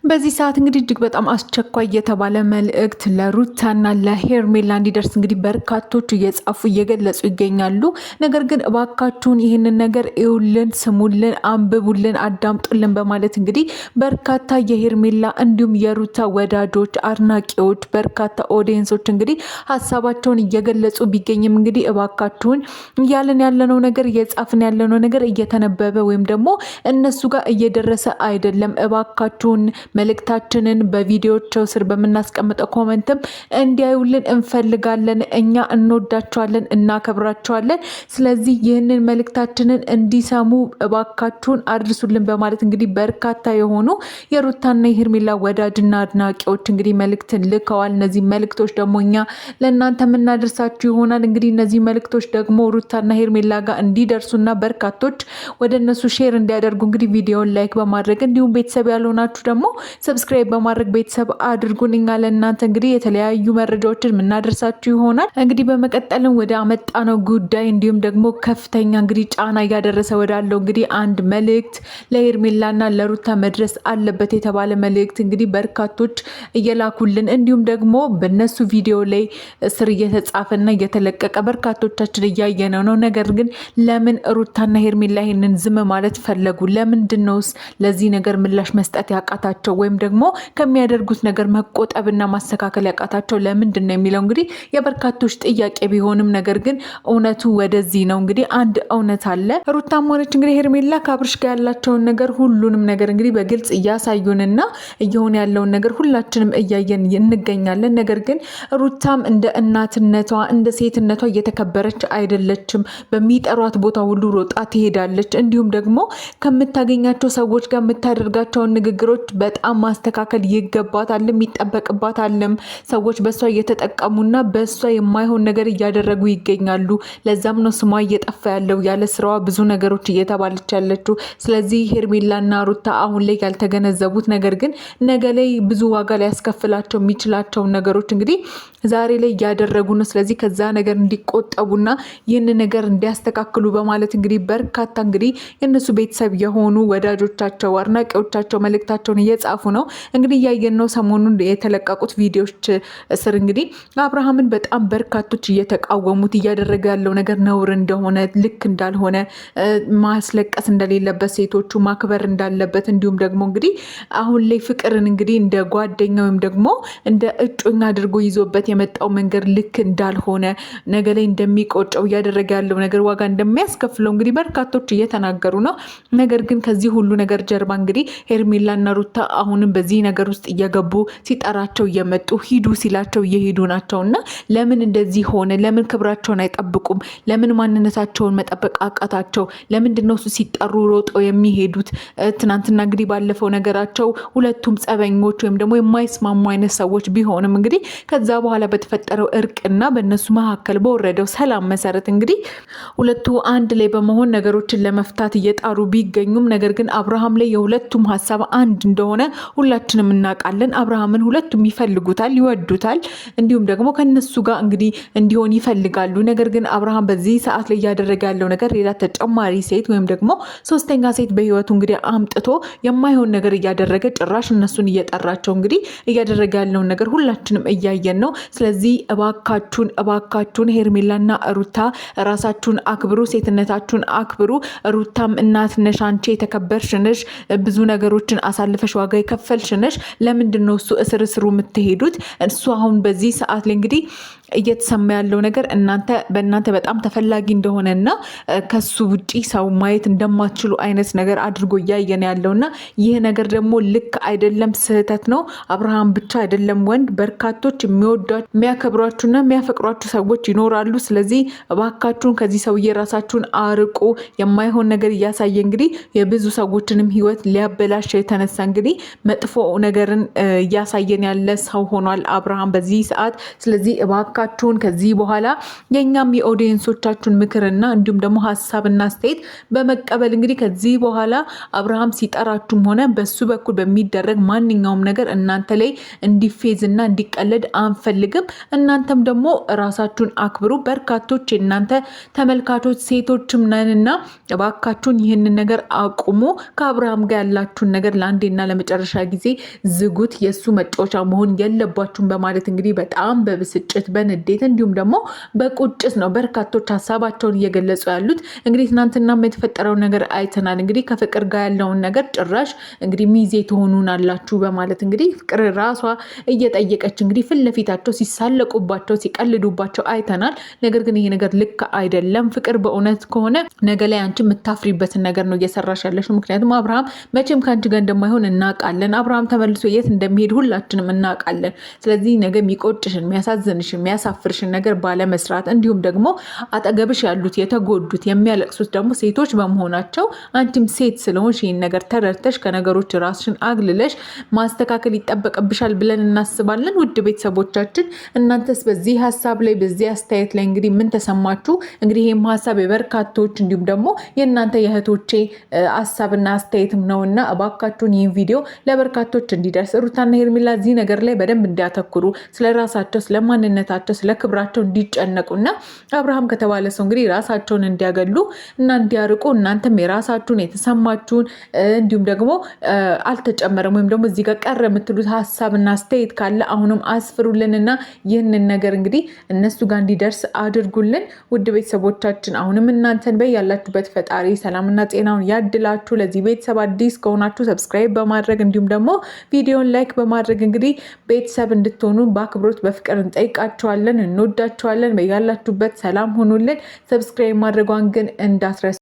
በዚህ ሰዓት እንግዲህ እጅግ በጣም አስቸኳይ የተባለ መልእክት ለሩታና ለሄርሜላ እንዲደርስ እንግዲህ በርካቶች እየጻፉ እየገለጹ ይገኛሉ። ነገር ግን እባካችሁን ይህንን ነገር እዩልን፣ ስሙልን፣ አንብቡልን፣ አዳምጡልን በማለት እንግዲህ በርካታ የሄርሜላ እንዲሁም የሩታ ወዳጆች፣ አድናቂዎች፣ በርካታ ኦዲየንሶች እንግዲህ ሀሳባቸውን እየገለጹ ቢገኝም እንግዲህ እባካችሁን እያለን ያለነው ነገር እየጻፍን ያለነው ነገር እየተነበበ ወይም ደግሞ እነሱ ጋር እየደረሰ አይደለም። እባካችሁን መልእክታችንን በቪዲዮቸው ስር በመናስቀምጠው ኮሜንትም እንዲያዩልን እንፈልጋለን። እኛ እንወዳቸዋለን፣ እናከብራቸዋለን። ስለዚህ ይህንን መልእክታችንን እንዲሰሙ እባካችሁን አድርሱልን በማለት እንግዲህ በርካታ የሆኑ የሩታና የሄርሜላ ወዳጅና አድናቂዎች እንግዲህ መልእክትን ልከዋል። እነዚህ መልእክቶች ደግሞ እኛ ለእናንተ የምናደርሳችሁ ይሆናል። እንግዲህ እነዚህ መልእክቶች ደግሞ ሩታና ሄርሜላ ጋር እንዲደርሱና በርካቶች ወደ እነሱ ሼር እንዲያደርጉ እንግዲህ ቪዲዮን ላይክ በማድረግ እንዲሁም ቤተሰብ ያልሆናችሁ ደግሞ ሰብስክራይብ በማድረግ ቤተሰብ አድርጉን። እኛ ለእናንተ እንግዲህ የተለያዩ መረጃዎችን የምናደርሳችሁ ይሆናል። እንግዲህ በመቀጠልም ወደ አመጣነው ጉዳይ እንዲሁም ደግሞ ከፍተኛ እንግዲህ ጫና እያደረሰ ወዳለው እንግዲህ አንድ መልእክት ለሄርሜላና ለሩታ መድረስ አለበት የተባለ መልእክት እንግዲህ በርካቶች እየላኩልን እንዲሁም ደግሞ በነሱ ቪዲዮ ላይ ስር እየተጻፈና እየተለቀቀ በርካቶቻችን እያየነው ነው። ነገር ግን ለምን ሩታና ሄርሜላ ይሄንን ዝም ማለት ፈለጉ? ለምንድን ነውስ ለዚህ ነገር ምላሽ መስጠት ያቃታቸው ወይም ደግሞ ከሚያደርጉት ነገር መቆጠብና ማስተካከል ያቃታቸው ለምንድን ነው የሚለው እንግዲህ የበርካቶች ጥያቄ ቢሆንም ነገር ግን እውነቱ ወደዚህ ነው። እንግዲህ አንድ እውነት አለ። ሩታም ሆነች እንግዲህ ሄርሜላ ከአብርሽ ጋር ያላቸውን ነገር ሁሉንም ነገር እንግዲህ በግልጽ እያሳዩንና እየሆነ ያለውን ነገር ሁላችንም እያየን እንገኛለን። ነገር ግን ሩታም እንደ እናትነቷ እንደ ሴትነቷ እየተከበረች አይደለችም። በሚጠሯት ቦታ ሁሉ ሮጣ ትሄዳለች። እንዲሁም ደግሞ ከምታገኛቸው ሰዎች ጋር የምታደርጋቸውን ንግግሮች በጣም ማስተካከል ይገባታልም ይጠበቅባታልም። ሰዎች በሷ እየተጠቀሙና በሷ የማይሆን ነገር እያደረጉ ይገኛሉ። ለዛም ነው ስሟ እየጠፋ ያለው፣ ያለ ስራዋ ብዙ ነገሮች እየተባለች ያለችው። ስለዚህ ሄርሜላና ሩታ አሁን ላይ ያልተገነዘቡት ነገር ግን ነገ ላይ ብዙ ዋጋ ላይ ያስከፍላቸው የሚችላቸውን ነገሮች እንግዲህ ዛሬ ላይ እያደረጉ ነው። ስለዚህ ከዛ ነገር እንዲቆጠቡና ይህን ነገር እንዲያስተካክሉ በማለት እንግዲህ በርካታ እንግዲህ የእነሱ ቤተሰብ የሆኑ ወዳጆቻቸው፣ አድናቂዎቻቸው መልእክታቸውን እየጻፉ ነው። እንግዲህ እያየን ነው። ሰሞኑን የተለቀቁት ቪዲዮዎች ስር እንግዲህ አብርሃምን በጣም በርካቶች እየተቃወሙት እያደረገ ያለው ነገር ነውር እንደሆነ፣ ልክ እንዳልሆነ፣ ማስለቀስ እንደሌለበት፣ ሴቶቹ ማክበር እንዳለበት እንዲሁም ደግሞ እንግዲህ አሁን ላይ ፍቅርን እንግዲህ እንደ ጓደኛ ወይም ደግሞ እንደ እጮኛ አድርጎ ይዞበት የመጣው መንገድ ልክ እንዳልሆነ፣ ነገ ላይ እንደሚቆጨው፣ እያደረገ ያለው ነገር ዋጋ እንደሚያስከፍለው እንግዲህ በርካቶች እየተናገሩ ነው። ነገር ግን ከዚህ ሁሉ ነገር ጀርባ እንግዲህ ሄርሜላና ሩታ አሁንም በዚህ ነገር ውስጥ እየገቡ ሲጠራቸው እየመጡ ሂዱ ሲላቸው እየሄዱ ናቸውና ለምን እንደዚህ ሆነ? ለምን ክብራቸውን አይጠብቁም? ለምን ማንነታቸውን መጠበቅ አቃታቸው? ለምንድን ነው እሱ ሲጠሩ ሮጠው የሚሄዱት? ትናንትና እንግዲህ ባለፈው ነገራቸው ሁለቱም ጸበኞች ወይም ደግሞ የማይስማሙ አይነት ሰዎች ቢሆንም እንግዲህ ከዛ በኋላ በተፈጠረው እርቅና በእነሱ መካከል በወረደው ሰላም መሰረት እንግዲህ ሁለቱ አንድ ላይ በመሆን ነገሮችን ለመፍታት እየጣሩ ቢገኙም ነገር ግን አብርሃም ላይ የሁለቱም ሀሳብ አንድ እንደሆነ ሁላችንም እናውቃለን። አብርሃምን ሁለቱም ይፈልጉታል፣ ይወዱታል፣ እንዲሁም ደግሞ ከነሱ ጋር እንግዲህ እንዲሆን ይፈልጋሉ። ነገር ግን አብርሃም በዚህ ሰዓት ላይ እያደረገ ያለው ነገር ሌላ ተጨማሪ ሴት ወይም ደግሞ ሶስተኛ ሴት በህይወቱ እንግዲህ አምጥቶ የማይሆን ነገር እያደረገ ጭራሽ እነሱን እየጠራቸው እንግዲህ እያደረገ ያለውን ነገር ሁላችንም እያየን ነው። ስለዚህ እባካችሁን ሄርሜላና ሩታ ራሳችሁን አክብሩ፣ ሴትነታችሁን አክብሩ። ሩታም እናት ነሽ፣ አንቺ የተከበርሽ ነሽ፣ ብዙ ነገሮችን አሳልፈሽ ዋጋ የከፈልሽ ነሽ። ለምንድን ነው እሱ እስር ስሩ የምትሄዱት? እሱ አሁን በዚህ ሰዓት ላይ እንግዲህ እየተሰማ ያለው ነገር በእናንተ በጣም ተፈላጊ እንደሆነና ከሱ ውጪ ሰው ማየት እንደማትችሉ አይነት ነገር አድርጎ እያየን ያለውና ይህ ነገር ደግሞ ልክ አይደለም፣ ስህተት ነው። አብርሃም ብቻ አይደለም ወንድ፣ በርካቶች የሚወዷችሁ የሚያከብሯችሁና የሚያፈቅሯችሁ ሰዎች ይኖራሉ። ስለዚህ እባካችሁን ከዚህ ሰውዬ ራሳችሁን አርቁ። የማይሆን ነገር እያሳየ እንግዲህ የብዙ ሰዎችንም ህይወት ሊያበላሽ የተነሳ እንግዲህ መጥፎ ነገርን እያሳየን ያለ ሰው ሆኗል አብርሃም በዚህ ሰዓት። ስለዚህ እባካችሁን ከዚህ በኋላ የኛም የኦዲየንሶቻችሁን ምክርና እንዲሁም ደግሞ ሀሳብና አስተያየት በመቀበል እንግዲህ ከዚህ በኋላ አብርሃም ሲጠራችሁም ሆነ በሱ በኩል በሚደረግ ማንኛውም ነገር እናንተ ላይ እንዲፌዝና እንዲቀለድ አንፈልግም። እናንተም ደግሞ ራሳችሁን አክብሩ። በርካቶች የእናንተ ተመልካቾች ሴቶችም ነንና እባካችሁን ይህንን ነገር አቁሙ። ከአብርሃም ጋር ያላችሁን ነገር ለአንዴና ለመጨረሻ ጊዜ ዝጉት። የእሱ መጫወቻ መሆን የለባችሁም በማለት እንግዲህ በጣም በብስጭት በንዴት እንዲሁም ደግሞ በቁጭት ነው በርካቶች ሀሳባቸውን እየገለጹ ያሉት። እንግዲህ ትናንትና የተፈጠረው ነገር አይተናል። እንግዲህ ከፍቅር ጋር ያለውን ነገር ጭራሽ እንግዲህ ሚዜ ትሆኑናላችሁ በማለት እንግዲህ ፍቅር ራሷ እየጠየቀች እንግዲህ ፊት ለፊታቸው ሲሳለቁባቸው ሲቀልዱባቸው አይተናል። ነገር ግን ይሄ ነገር ልክ አይደለም። ፍቅር በእውነት ከሆነ ነገ ላይ አንቺ የምታፍሪበትን ነገር ነው እየሰራሽ ያለሽ። ምክንያቱም አብርሃም መቼም ከአንቺ ጋር እንደማይሆን እናውቃለን። አብርሃም ተመልሶ የት እንደሚሄድ ሁላችንም እናውቃለን። ስለዚህ ነገ የሚቆጭሽን የሚያሳዝንሽን የሚያሳፍርሽን ነገር ባለመስራት እንዲሁም ደግሞ አጠገብሽ ያሉት የተጎዱት የሚያለቅሱት ደግሞ ሴቶች በመሆናቸው አንቺም ሴት ስለሆንሽ ይህን ነገር ተረድተሽ ከነገሮች ራስሽን አግልለሽ ማስተካከል ይጠበቅብሻል ብለን እናስባለን። ውድ ቤተሰቦቻችን እናንተስ በዚህ ሀሳብ ላይ በዚህ አስተያየት ላይ እንግዲህ ምን ተሰማችሁ? እንግዲህ ይህም ሀሳብ የበርካቶች እንዲሁም ደግሞ የእናንተ የእህቶቼ ሀሳብና አስተያየትም ነውና እባካችሁን ይህን ቪዲዮ ለበርካቶች እንዲደርስ ሩታና ሄርሜላ እዚህ ነገር ላይ በደንብ እንዲያተኩሩ ስለ ራሳቸው ስለ ማንነታቸው ስለ ክብራቸው እንዲጨነቁና አብርሃም ከተባለ ሰው እንግዲህ ራሳቸውን እንዲያገሉ እና እንዲያርቁ እናንተም የራሳችሁን የተሰማችሁን እንዲሁም ደግሞ አልተጨመረም ወይም ደግሞ እዚህ ጋር ቀረ የምትሉት ሀሳብና አስተያየት ካለ አሁንም አስፍሩልንና ይህንን ነገር እንግዲህ እነሱ ጋር እንዲደርስ አድርጉልን። ውድ ቤተሰቦቻችን አሁንም እናንተን ያላችሁበት ፈጣሪ ሰላምና ጤናውን ያድላችሁ። ለዚህ ቤተሰብ አዲስ ከሆናችሁ ሰብስክራይብ በማድረግ እንዲሁም ደግሞ ቪዲዮን ላይክ በማድረግ እንግዲህ ቤተሰብ እንድትሆኑ በአክብሮት በፍቅር እንጠይቃችኋለን። እንወዳችኋለን። ያላችሁበት ሰላም ሆኑልን። ሰብስክራይብ ማድረጓን ግን እንዳትረሱ።